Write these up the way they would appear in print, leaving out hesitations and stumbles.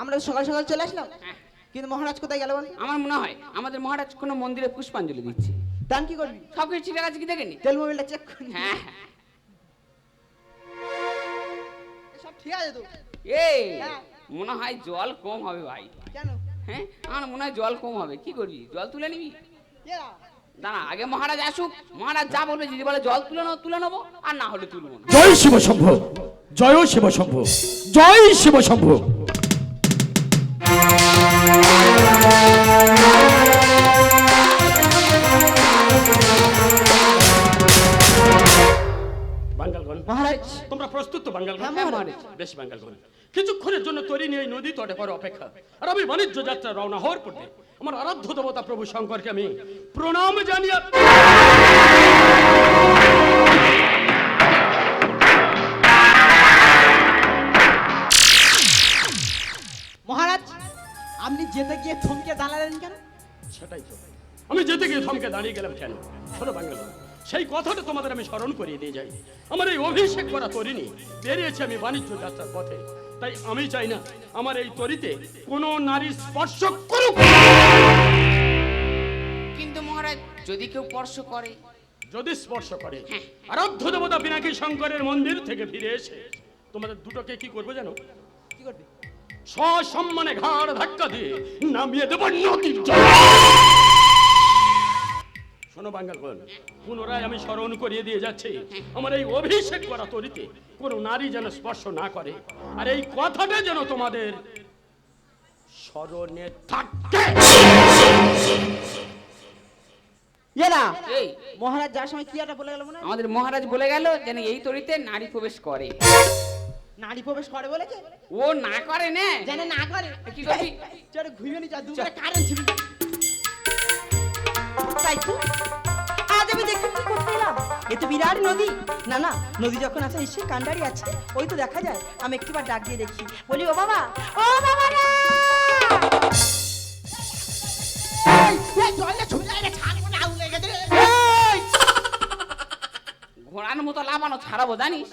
আমরা সকাল সকাল চলে আসলাম, কিন্তু মহারাজ কোথায় গেল বল? আমার মনে হয় আমাদের মহারাজ কোনো মন্দিরে পুষ্পাঞ্জলি দিচ্ছে। দান কি করবি? সব কিছু ঠিক আছে কি দেখেনি? তেল মোবাইলটা চেক কর। হ্যাঁ সব ঠিক আছে তো? এই মনে হয় জল কম হবে ভাই। কেন? হ্যাঁ আমার মনে হয় জল কম হবে। কি করবি, জল তুলে নিবি? দাঁড়া আগে মহারাজ আসুক, মহারাজ যা বলবে, যদি বলে জল তুলে নেবো, আর না হলে তুলবো না। জয় শিব শম্ভ, জয় শিব শম্ভ, জয় শিব শম্ভ। বাঙ্গালগণ, মহারাজ তোমরা প্রস্তুত তো? বাঙ্গালগণ, হ্যাঁ মহারাজ। বেশ বাঙ্গালগণ, কিছুক্ষণের জন্য তৈরি নিয়ে এই নদী তটে করো অপেক্ষা। আর আমি বাণিজ্য যাত্রা রওনা হওয়ার পূর্বে আমার আরাধ্য দেবতা প্রভু শঙ্করকে আমি প্রণাম জানিয়ে মহারাজ, আপনি যেতে গিয়ে থমকে দাঁড়ালেন কেন? সেটাই তো, আমি যেতে গিয়ে থমকে দাঁড়িয়ে গেলাম কেন? শোনো বাঙ্গালগণ, সেই কথাটা তোমাদের আমি স্মরণ করিয়ে দিয়ে যাই। আমার এই অভিষেক করা তরিণী বেরিয়েছে আমি বাণিজ্য যাত্রার পথে, তাই আমি চাই না আমার এই তরিতে কোনো নারী স্পর্শ করুক। কিন্তু মহারাজ যদি কেউ স্পর্শ করে? যদি স্পর্শ করে, আরাধ্য দেবতা পিনাকি শঙ্করের মন্দির থেকে ফিরে এসে তোমাদের দুটোকে কি করবো জানো? কি করবে? সসম্মানে ঘাড় ধাক্কা দিয়ে নামিয়ে দেব নদীর জলে। শোনো বাঙ্গালগণ, পুনরায় আমি স্মরণ করিয়ে দিয়ে যাচ্ছি, আমার এই অভিষেক করা তরিতে কোনো নারী যেন স্পর্শ না করে, আর এই কথাটা যেন তোমাদের স্মরণে থাকে। এই মহারাজ যার সময় কি একটা বলে গেল মনে হয়? আমাদের মহারাজ বলে গেল যেন এই তরিতে নারী প্রবেশ করে। নারী প্রবেশ করে বলেছে? ও না করে না, জানে না করে কি করবি? চল ঘুরে নি, যা দুপুরে কারেন্ট ছিল। তাই তো আজ আমি দেখতে কি করতে এলাম, এ তো বিরাট নদী। না না, নদী যখন আছে নিশ্চয়ই কান্ডারি আছে, ওই তো দেখা যায়। আমি একটিবার ডাক দিয়ে দেখি, বলি ও বাবা, ও বাবা রে! ঘোড়ার মতো লাফানো ছাড়াবো জানিস?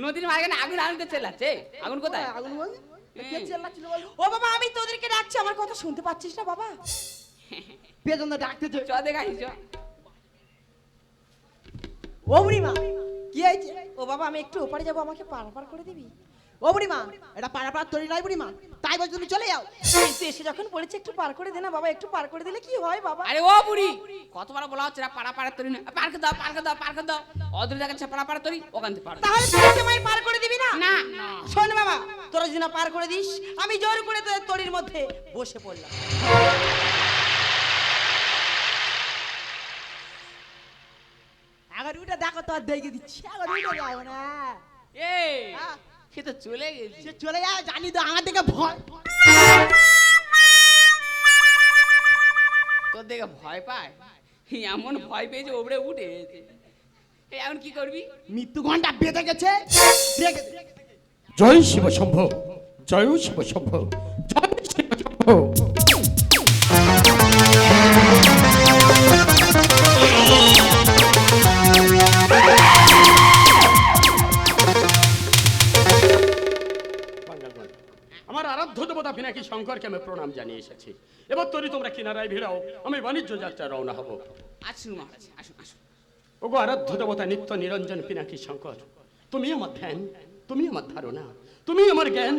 নদীর মাঝখানে আগুন আনতে চেল্লাচ্ছে। আগুন কোথায়? আগুন বল, কে চেল্লাচ্ছিল বল? ও বাবা, আমি তোদেরকে ডাকছি, আমার কথা শুনতে পাচ্ছিস না বাবা? পেছন দিয়ে ডাকতেছে। চ দেখাইছ। ও বুড়িমা, কি হয়েছে? ও বাবা, আমি একটু ওপারে যাবো, আমাকে পার করে দিবি? ও বুড়িমা, এটা পাড়া পাড়া তৈরি নয় বুড়িমা, তাই বল তুমি চলে যাও। কিন্তু এসে যখন বলেছে একটু পার করে দে না বাবা, একটু পার করে দিলে কি হয় বাবা? আরে ও বুড়ি, কতবার বলা হচ্ছে পাড়া পাড়া তরি না, পার্কে দাও পার্কে দাও পার্কে দাও। অদূরে দেখাচ্ছে পাড়া পাড়া তরি, ওখান থেকে পার। তাহলে তুই আমায় পার করে দিবি না? না শোন বাবা, তোরা যদি না পার করে দিস, আমি জোর করে তোদের তরির মধ্যে বসে পড়লাম। আগে উঠে দেখো, তো দেখে দিচ্ছি। আগে উঠে যাও না, এই সে তো চলে গেছে। সে চলে যাও, জানি তো আমার দিকে ভয়। তোর দেখে ভয় পায়? এমন ভয় পেয়েছে ওপরে উঠে গেছে। এই এখন কি করবি? মৃত্যু ঘন্টা বেঁধে গেছে, রেখে দে। জয় শিব শম্ভ, জয় শিব শম্ভ, জয় শিব শম্ভ। আমার আরাধ্য দেবতা পিনাকি শঙ্করকে আমি প্রণাম জানিয়ে এসেছি। এবার তরি তোমরা কিনারায় ভিড়াও, আমি বাণিজ্য যাত্রা রওনা হব। আসুন মহারাজ, আসুন আসুন। ওগো আরাধ্য দেবতা নিত্য নিরঞ্জন পিনাকি শঙ্কর, তুমি আমার ধ্যান, তুমি আমার ধারণা, তুমি আমার জ্ঞান,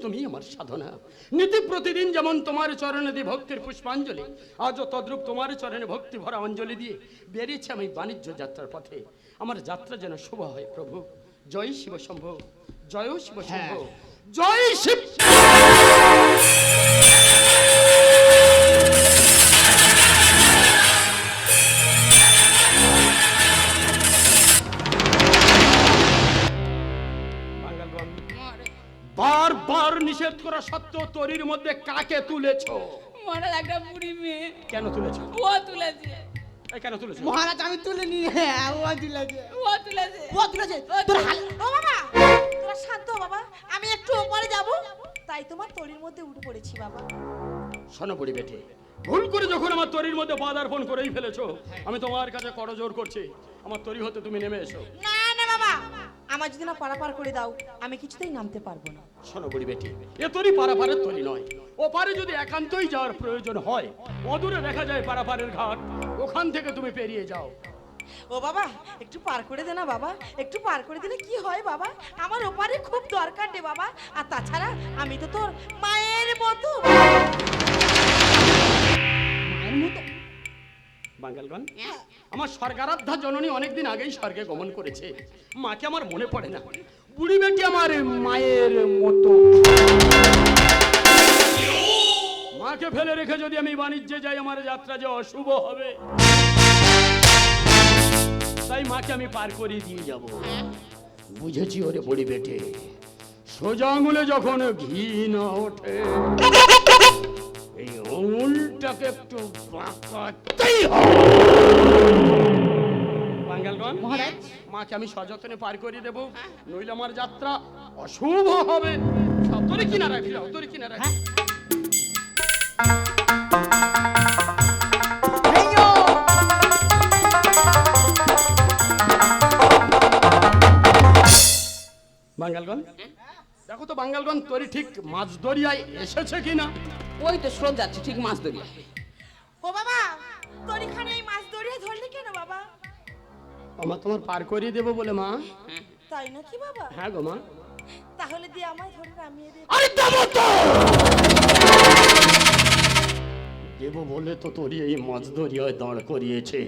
তুমি আমার সাধনা। নীতি প্রতিদিন যেমন তোমার চরণে দি ভক্তির পুষ্পাঞ্জলি, আজও তদ্রূপ তোমার চরণে ভক্তি ভরা অঞ্জলি দিয়ে বেরিয়েছে আমি বাণিজ্য যাত্রার পথে। আমার যাত্রা যেন শুভ হয় প্রভু। জয় শিব শম্ভ, জয় শিব শম্ভ, জয় শিব। বারবার নিষেধ করা সত্ত্বেও তরির মধ্যে কাকে তুলেছো? মহারাজ একটা বুড়ি মেয়ে। কেন তুলেছো? ও তুলেছে। এই কেন তুলেছো? মহারাজ আমি তুলে নি, হ্যাঁ ও তুলেছে, ও তুলেছে। ও তুলেছে। তোর হাল ও বাবা, তোরা শান্ত হ বাবা, আমি একটু ওপারে যাব, তাই তোমার তরির মধ্যে উঠে পড়েছি বাবা। শোনো বুড়ি বেটি, ভুল করে যখন আমার তরির মধ্যে পদার্পণ করেই ফেলেছো, আমি তোমার কাছে করজোর করছি, আমার তরি হতে তুমি নেমে এসো। না না বাবা, আমার যদি না পারাপার করে দাও আমি কিছুতেই নামতে পারবো না। শোনো বুড়ি বেটি, এ তরি পারাপারের তরি নয়। ও পারে যদি একান্তই যাওয়ার প্রয়োজন হয়, অদূরে দেখা যায় পারাপারের ঘাট, ওখান থেকে তুমি পেরিয়ে যাও। ও বাবা একটু পার করে দে না বাবা, একটু পার করে দিলে কি হয় বাবা, আমার ওপারে খুব দরকার রে বাবা। আর তাছাড়া আমি তো তোর মায়ের মতো। মায়ের মতো? বাঙ্গালগণ, আমার স্বর্গারাধ্যা জননী অনেকদিন আগেই স্বর্গে গমন করেছে, মাকে আমার মনে পড়ে না। বুড়ি বেটি আমার মায়ের মতো। মাকে ফেলে রেখে যদি আমি বাণিজ্যে যাই, আমার যাত্রা যে অশুভ হবে, তাই মাকে আমি পার করিয়ে দিয়ে যাব। বুঝেছি ওরে বুড়ি বেটে, সোজা আঙুলে যখন ঘি না ওঠে, এই আঙুলটাকে একটু বাঁকাতেই হবে। বাঙ্গালগণ, মহারাজ। মাকে আমি সযত্নে পার করিয়ে দেবো, নইলে আমার যাত্রা অশুভ হবে। তোরে কিনা রাখি, তোরে কিনা রাখি। বাঙ্গালগণ, দেখো তো বাঙ্গালগণ, তোরই ঠিক মাছ দরিয়ায় এসেছে কিনা। ওই তো স্রোত যাচ্ছে ঠিক মাছ ধরিয়া। ও বাবা তোর এখানে এই মাছ দড়িয়ে ধরলি কেন বাবা? আমার তোমার পার করিয়ে দেবো বলে মা। তাই নাকি বাবা? হ্যাঁ গো মা। তাহলে দিয়ে আমায় ধরে নামিয়ে দে। আরে দেবো তো, দেবো বলে তো তোরই এই মাছ দরিয়ায় দাঁড় করিয়েছে।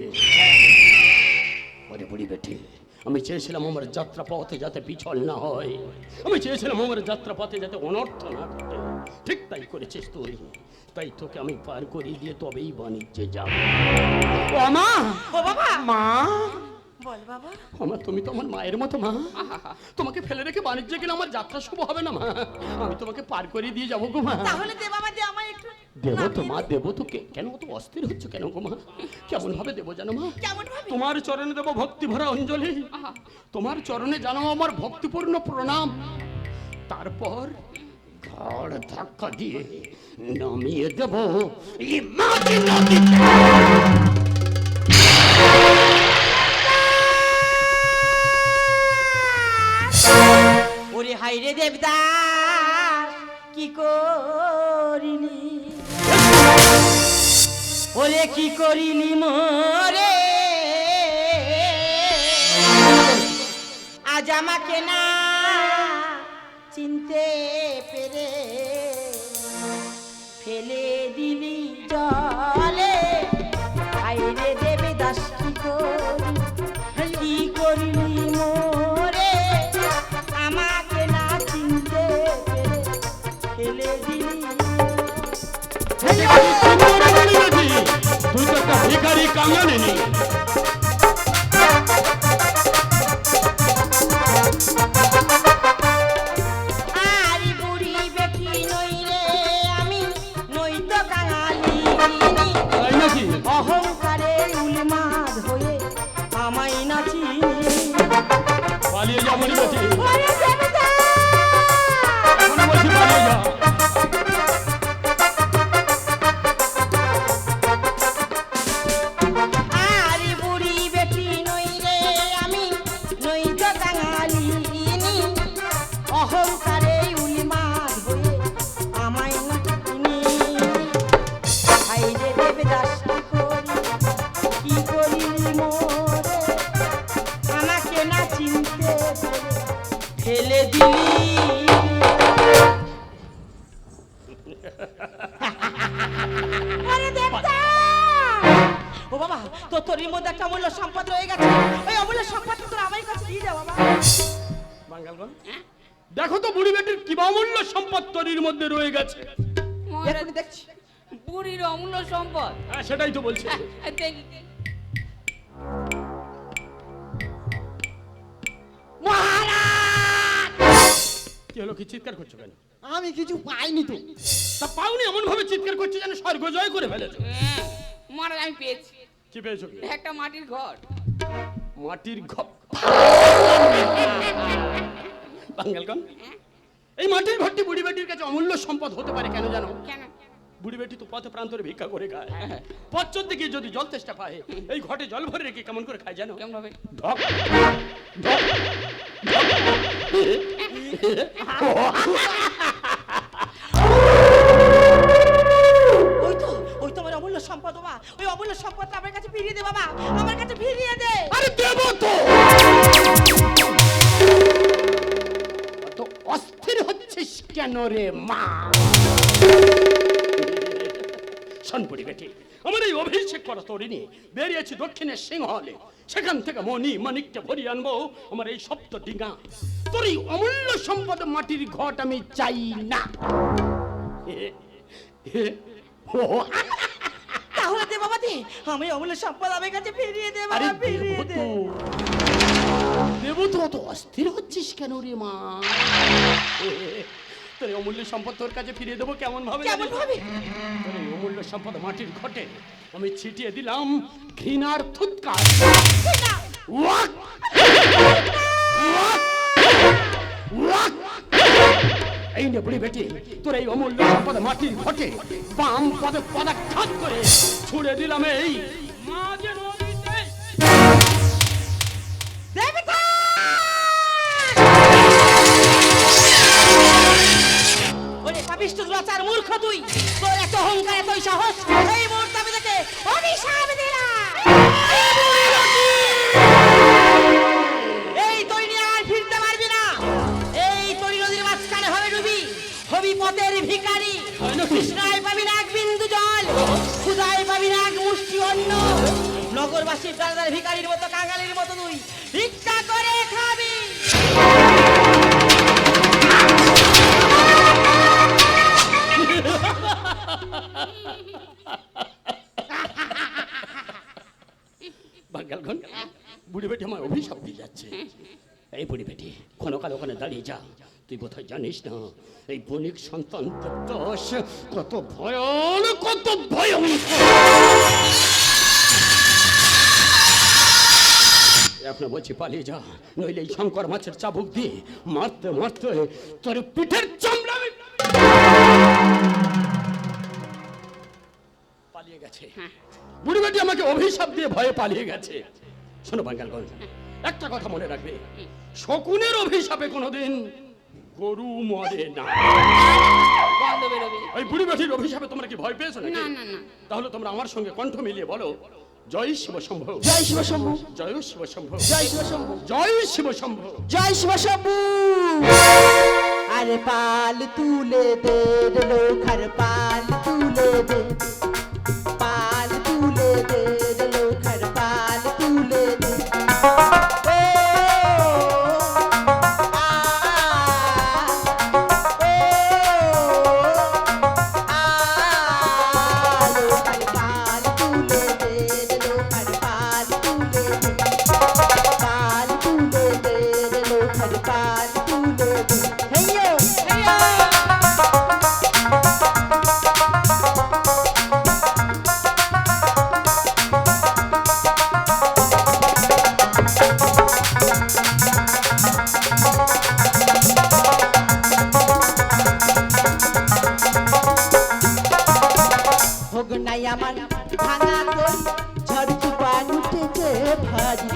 ওরে বুড়ি বেটি, আমি চেয়েছিলাম আমার যাত্রা পথে যাতে পিছল না হয়, আমি চেয়েছিলাম আমার যাত্রা পথে যাতে অনর্থ না ঘটে। ঠিক তাই করেছিস তুই, তাই তোকে আমি পার করিয়ে দিয়ে তবেই বাণিজ্যে যাব। ও মা, ও বাবা মা, বল বাবা। আমার তুমি তো আমার মায়ের মতো মা, তোমাকে ফেলে রেখে বাণিজ্যে গেলে আমার যাত্রা শুভ হবে না মা, আমি তোমাকে পার করিয়ে দিয়ে যাবো গো মা। তাহলে দে বাবা, দে আমায় একটু দেবো তো নামিয়ে মা, দে। দেবো তো। কেন অত অস্থির হচ্ছে কেন গো মা? কেমন ভাবে দেবো জানো মা? কেমন ভাবে? তোমার চরণে দেবো ভক্তি ভরা অঞ্জলি, তোমার চরণে জানাও আমার ভক্তিপূর্ণ প্রণাম, তারপর ঘাড় ধাক্কা দিয়ে নামিয়ে দেবো এই মাটি নদীতে। ওরে হাই রে দেবদাস কি করিলি, ওরে কি করিলি মোরে, আজ আমাকে না চিনতে পেরে ফেলে দিলি জলে। হাই রে দেবদাস কি করিলি মোরে, আমাকে না চিনতে পেরে ফেলে দিলি। তুই তো একটা ভিখারি কাঙালি নি। আরে বুড়ি বেটি নই রে আমি, নই তো কাঙালি। তাই নাকি? অহংকারে উন্মাদ হয়ে আমায় না চিনি। পালিয়ে যা মনি বেটি, ওরে দেবদাস! এখনো বলছি পালিয়ে যা। আরে বুড়ি বেটি নই রে আমি, নই তো কাঙালিনী। অহংকারে উন্মাদ হয়ে আমায় না চিনি। হাই রে দেবদাস কি করিলি মোরে, আমাকে না চিনতে পেরে ফেলে দিলি। আরে দেবদাস! ও বাবা তোর তরির মধ্যে একটা অমূল্য সম্পদ রয়ে গেছে, ওই অমূল্য সম্পদটা তোর আমার কাছে দিয়ে দে বাবা। বাঙ্গালগণ, দেখো তো বুড়ি বেটির কি অমূল্য সম্পদ তরির মধ্যে রয়ে গেছে। মহারাজ দেখছি বুড়ির অমূল্য সম্পদ। হ্যাঁ সেটাই তো বলছি। দেখি কি হলো, কি চিৎকার করছো কেন? আমি কিছু পাইনি তো। তা পাওনি এমন ভাবে চিৎকার করছে যেন স্বর্গ জয় করে ফেলেছো। মহারাজ আমি পেয়েছি কি পেয়েছো? কি একটা মাটির ঘর। মাটির ঘর? বাঙ্গালগণ, এই মাটির ঘরটি বুড়ি বেটির কাছে অমূল্য সম্পদ হতে পারে কেন জানো? কেন? বুড়ি বেটি তো পথে প্রান্তরে ভিক্ষা করে খায়। হ্যাঁ। পথ চলতে গিয়ে যদি জল তেষ্টা পায়, এই ঘটে জল ভরে রেখে কেমন করে খায় জানো? কেমন ভাবে? ঢক ঢক ওই তো ওই তো আমার অমূল্য সম্পদ বাবা, ওই অমূল্য সম্পদটা আমার কাছে ফিরিয়ে দে বাবা, আমার কাছে ফিরিয়ে দে। আরে দেব তো। তো অস্থির হচ্ছিস কেন রে মা? শোন বুড়ি বেটি, আমার এই অভিষেক করা তরি নিয়ে বেরিয়েছি দক্ষিণের সিংহলে। সেখান থেকে মণি মানিককে ভরিয়ে আনবো আমার এই সপ্ত ডিঙা। তোর এই অমূল্য সম্পদ মাটির ঘট আমি চাই না। তাহলে দে বাবা দে, আমি অমূল্য সম্পদ আমার কাছে ফিরিয়ে দে আরে বাবা, ফিরিয়ে দে। দেবো তো, অত অস্থির হচ্ছিস কেন রে মা? তোর এই অমূল্য সম্পদ তোর কাছে ফিরিয়ে দেবো কেমন ভাবে? কেমন ভাবে? তোর এই অমূল্য সম্পদ মাটির ঘটে আমি ছিটিয়ে দিলাম ঘৃণার থুৎকার। ওয়াক! ওয়াক! ওয়াক! এই নে বুড়ি বেটি, তোর এই অমূল্য সম্পদ মাটির ঘটে বাম পদে পদাঘাত করে ছুড়ে দিলাম এই মাঝে নদীতে। দেবতা! ওরে পাপিষ্ঠ দুরাচার মূর্খ তুই, তোর এত অহংকার এতই সাহস, এই মুহূর্তে আমি তোকে অভিশাপ দিলাম। এই তুই নিয়ে আর ফিরতে পারবি না। এই তুই নদীর মাঝখানে হবে ডুবি, হবি পথের ভিখারি। কৃষ্ণায় পাবি না এক বিন্দু জল, ক্ষুধায় পাবি না এক মুষ্টি অন্ন। নগরবাসীর প্রাণদার ভিখারির মতো কাঙালির মতো তুই ভিক্ষা করে খাবি। বাঙ্গালগণ, বুড়ি বেটি আমার অভিশাপ দিয়ে যাচ্ছে। এই বুড়ি বেটি, ক্ষণকাল ওখানে দাঁড়িয়ে যা। তুই কোথায় জানিস না এই বণিক সন্তান দেবদাস কত ভয়ানক, কত ভয়ঙ্কর। এখন বলছি পালিয়ে যা, নইলে এই শঙ্কর মাছের চাবুক দিয়ে মারতে মারতে তোর পিঠের চামড়া আমি। পালিয়ে গেছে বুড়ি বেটি, আমাকে অভিশাপ দিয়ে ভয়ে পালিয়ে গেছে। শোনো বাঙ্গালগঞ্জ, একটা কথা মনে রাখবে, শকুনের অভিশাপে কোনোদিন গরু মরে না। গন্ধ বেরোবে। ওই বুড়ি বেটির অভিশাপে তোমরা কি ভয় পেয়েছো নাকি? না না না। তাহলে তোমরা আমার সঙ্গে কণ্ঠ মিলিয়ে বলো, জয় শিব শম্ভ, জয় শিব শম্ভু, জয় শিব শম্ভ, জয় শিব শম্ভু, জয় শিব শম্ভ। জয় শিব শম্ভু। আরে পাল তুলে দে রে লোখার, পাল তুলে দে, পাল তুলে দে রে লোখার, পাল তুলে দে। ও আ লোখার পাল তুলে দে রে লোখার, পাল তুলে দে, পাল তুলে দে রে লোখার, পাল তুলে দে। হেইয়ো হেইয়ো। ভোগ নাই আমার ভাঙা কই, ঝড় তুফান উঠেছে ভারী।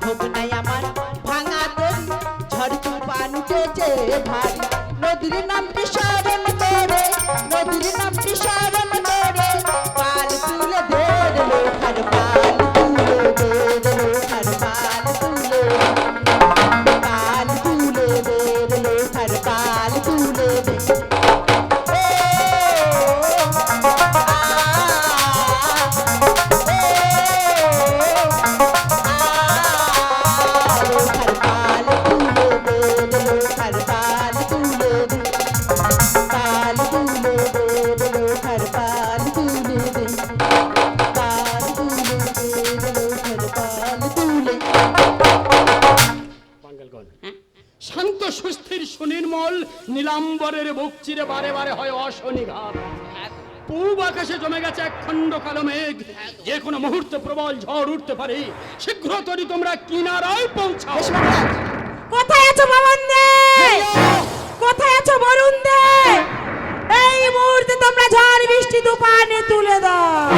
ভোগ নাই আমার ভাঙা কই, ঝড় তুফান উঠেছে ভারী। নদীর নামটি স্মরণ করে, নদীর নামটি স্মরণ করে, পাল তুলে দে রে লোখার, পাল তুলে দে রে লোখার, পাল তুলে দে, পাল তুলে দে রে লোখার, পাল তুলে দে। লোখার পাল তুলে দে রে লোখার, পাল তুলে দে, পাল তুলে দে রে লোখার, পাল তুলে দে, পাল তুলে দে রে লোখার, পাল তুলে। বাঙ্গালগণ, শান্ত সুস্থির সুনির্মল নীলাম্বরের বুক চিরে বারে বারে হয় অশনিঘাত। পূব আকাশে জমে গেছে এক খণ্ড কালো মেঘ, যে কোনো মুহূর্তে প্রবল ঝড় উঠতে পারে। শীঘ্র তরি তোমরা কিনারায় পৌঁছাও। বেশ মহারাজ। কোথায় আছো মামন দে? কোথায় আছো বরুণ দে? এই মুহূর্তে তোমরা ঝড় বৃষ্টি তুফানে তুলে দাও।